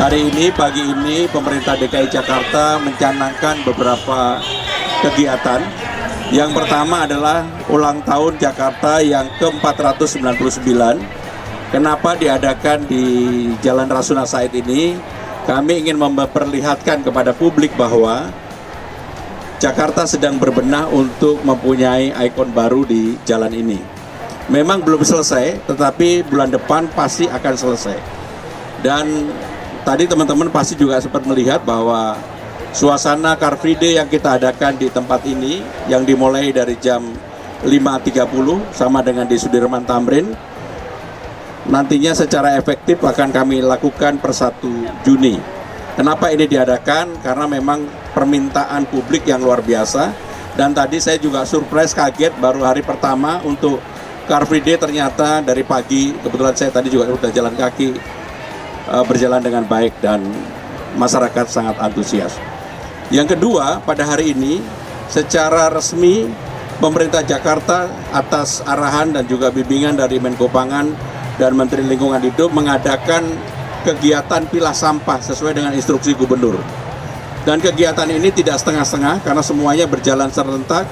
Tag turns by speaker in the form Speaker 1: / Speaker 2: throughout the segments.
Speaker 1: Hari ini, pagi ini, pemerintah DKI Jakarta mencanangkan beberapa kegiatan. Yang pertama adalah ulang tahun Jakarta yang ke-499. Kenapa diadakan di Jalan Rasuna Said ini? Kami ingin memperlihatkan kepada publik bahwa Jakarta sedang berbenah untuk mempunyai ikon baru di jalan ini. Memang belum selesai, tetapi bulan depan pasti akan selesai. Dan tadi teman-teman pasti juga sempat melihat bahwa suasana Car Free Day yang kita adakan di tempat ini, yang dimulai dari jam 5.30 sama dengan di Sudirman Tamrin, nantinya secara efektif akan kami lakukan per 1 Juni. Kenapa ini diadakan? Karena memang permintaan publik yang luar biasa. Dan tadi saya juga surprise, kaget, baru hari pertama untuk Car Free Day ternyata dari pagi, kebetulan saya tadi juga sudah jalan kaki, berjalan dengan baik dan masyarakat sangat antusias. Yang kedua, pada hari ini secara resmi pemerintah Jakarta atas arahan dan juga bimbingan dari Menko Pangan dan Menteri Lingkungan Hidup mengadakan kegiatan pilah sampah sesuai dengan instruksi gubernur. Dan kegiatan ini tidak setengah-setengah karena semuanya berjalan serentak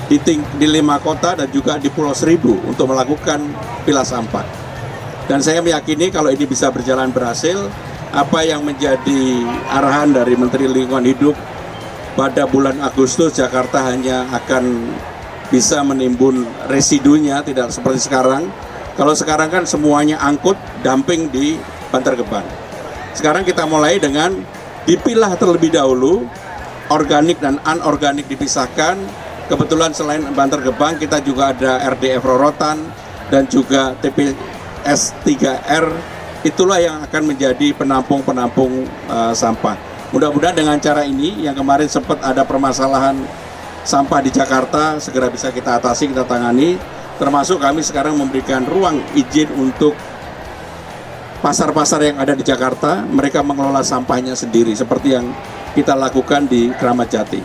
Speaker 1: di 5 kota dan juga di Pulau Seribu untuk melakukan pilah sampah. Dan saya meyakini kalau ini bisa berjalan berhasil, apa yang menjadi arahan dari Menteri Lingkungan Hidup pada bulan Agustus, Jakarta hanya akan bisa menimbun residunya, tidak seperti sekarang. Kalau sekarang kan semuanya angkut, dumping di Bantar Gebang. Sekarang kita mulai dengan dipilah terlebih dahulu, organik dan anorganik dipisahkan. Kebetulan selain Bantar Gebang, kita juga ada RDF Rorotan dan juga TPS 3R. Itulah yang akan menjadi penampung-penampung sampah. Mudah-mudahan dengan cara ini, yang kemarin sempat ada permasalahan sampah di Jakarta, segera bisa kita atasi, kita tangani. Termasuk kami sekarang memberikan ruang izin untuk pasar-pasar yang ada di Jakarta, mereka mengelola sampahnya sendiri, seperti yang kita lakukan di Kramat Jati.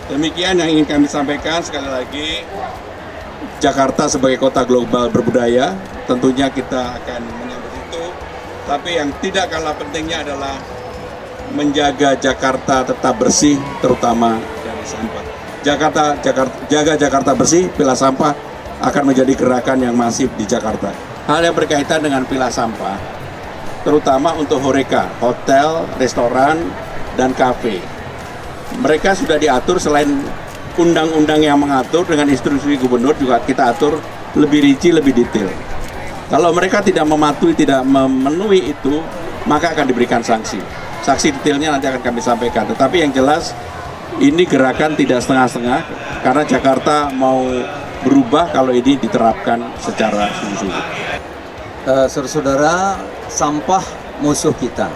Speaker 1: Demikian yang ingin kami sampaikan. Sekali lagi, Jakarta sebagai kota global berbudaya, tentunya kita akan menyambut itu. Tapi yang tidak kalah pentingnya adalah menjaga Jakarta tetap bersih, terutama dari sampah. Jaga Jakarta bersih, pilah sampah akan menjadi gerakan yang masif di Jakarta. Hal yang berkaitan dengan pilah sampah, terutama untuk HoReCa, hotel, restoran, dan kafe. Mereka sudah diatur, selain undang-undang yang mengatur, dengan instruksi gubernur juga kita atur lebih rinci, lebih detail. Kalau mereka tidak mematuhi, tidak memenuhi itu, maka akan diberikan sanksi. Sanksi detailnya nanti akan kami sampaikan. Tetapi yang jelas, ini gerakan tidak setengah-setengah, karena Jakarta mau berubah kalau ini diterapkan secara sungguh-sungguh.
Speaker 2: Saudara-saudara, sampah musuh kita,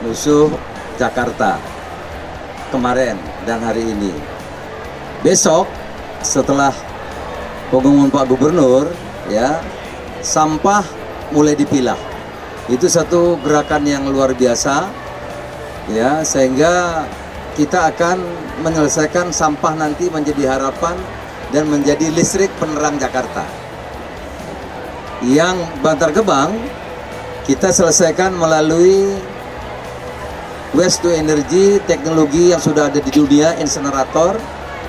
Speaker 2: musuh Jakarta kemarin dan hari ini. Besok setelah pengumuman Pak Gubernur, ya, sampah mulai dipilah. Itu satu gerakan yang luar biasa, ya, sehingga kita akan menyelesaikan sampah nanti menjadi harapan dan menjadi listrik penerang Jakarta. Yang Bantar Gebang kita selesaikan melalui waste to energy, teknologi yang sudah ada di dunia, insenerator,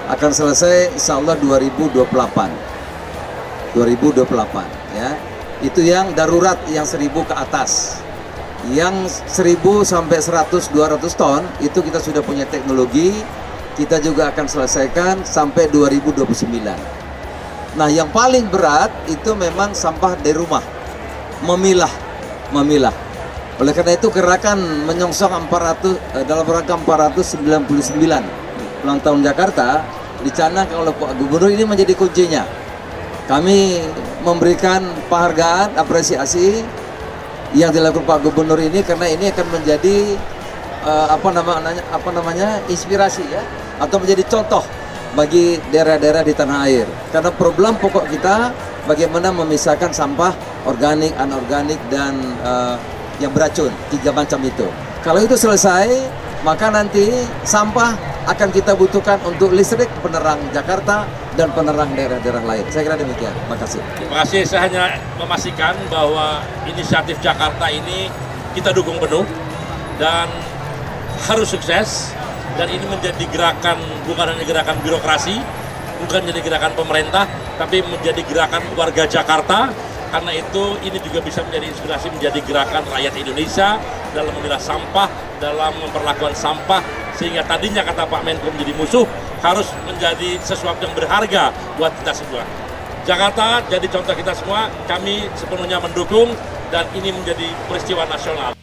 Speaker 2: akan selesai insya Allah 2028 ya. Itu yang darurat, yang 1000 ke atas. Yang 1000 sampai 100, 200 ton itu kita sudah punya teknologi. Kita juga akan selesaikan sampai 2029. Nah, yang paling berat itu memang sampah dari rumah, memilah. Oleh karena itu gerakan menyongsong dalam rangka 499 ulang tahun Jakarta dicanangkan oleh Pak Gubernur, ini menjadi kuncinya. Kami memberikan penghargaan, apresiasi yang dilakukan Pak Gubernur ini, karena ini akan menjadi inspirasi, ya, atau menjadi contoh bagi daerah-daerah di tanah air. Karena problem pokok kita bagaimana memisahkan sampah organik, anorganik, dan yang beracun, 3 macam itu. Kalau itu selesai, maka nanti sampah akan kita butuhkan untuk listrik penerang Jakarta dan penerang daerah-daerah lain. Saya kira demikian. Terima kasih.
Speaker 3: Terima kasih. Saya hanya memastikan bahwa inisiatif Jakarta ini kita dukung penuh. dan harus sukses, dan ini menjadi gerakan, bukan hanya gerakan birokrasi, bukan menjadi gerakan pemerintah, tapi menjadi gerakan warga Jakarta. Karena itu ini juga bisa menjadi inspirasi menjadi gerakan rakyat Indonesia dalam memilah sampah, dalam memperlakukan sampah, sehingga tadinya kata Pak Menko menjadi musuh, harus menjadi sesuatu yang berharga buat kita semua. Jakarta jadi contoh kita semua, kami sepenuhnya mendukung, dan ini menjadi peristiwa nasional.